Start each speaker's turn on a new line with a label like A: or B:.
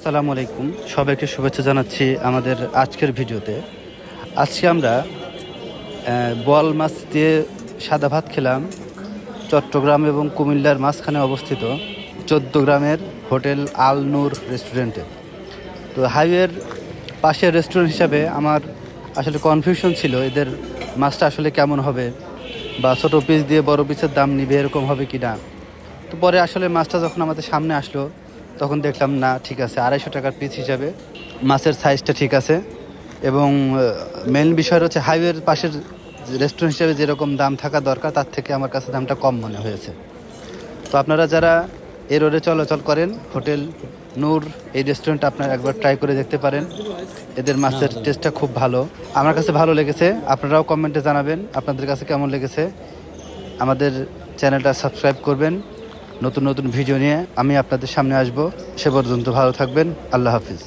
A: আসসালামু আলাইকুম, সবাইকে শুভেচ্ছা জানাচ্ছি আমাদের আজকের ভিডিওতে। আজকে আমরা বোয়াল মাছ দিয়ে সাদা ভাত খেলাম চট্টগ্রাম এবং কুমিল্লার মাঝখানে অবস্থিত 14 গ্রামের হোটেল আল নূর রেস্টুরেন্টে। তো হাইওয়ের পাশের রেস্টুরেন্ট হিসাবে আমার আসলে কনফিউশন ছিল, এদের মাছটা আসলে কেমন হবে বা ছোটো পিস দিয়ে বড় পিসের দাম নিবে এরকম হবে কি না। তো পরে আসলে মাছটা যখন আমাদের সামনে আসলো তখন দেখলাম না, ঠিক আছে, 250 টাকার পিস হিসাবে মাছের সাইজটা ঠিক আছে। এবং মেন বিষয় হচ্ছে হাইওয়ের পাশের রেস্টুরেন্ট হিসেবে যেরকম দাম থাকা দরকার তার থেকে আমার কাছে দামটা কম মনে হয়েছে। তো আপনারা যারা এই রোডে চলাচল করেন, হোটেল নূর এই রেস্টুরেন্ট আপনারা একবার ট্রাই করে দেখতে পারেন। এদের মাছের টেস্টটা খুব ভালো, আমার কাছে ভালো লেগেছে। আপনারাও কমেন্টে জানাবেন আপনাদের কাছে কেমন লেগেছে। আমাদের চ্যানেলটা সাবস্ক্রাইব করবেন। নতুন নতুন ভিডিও নিয়ে আমি আপনাদের সামনে আসব। সে পর্যন্ত ভালো থাকবেন। আল্লাহ হাফিজ।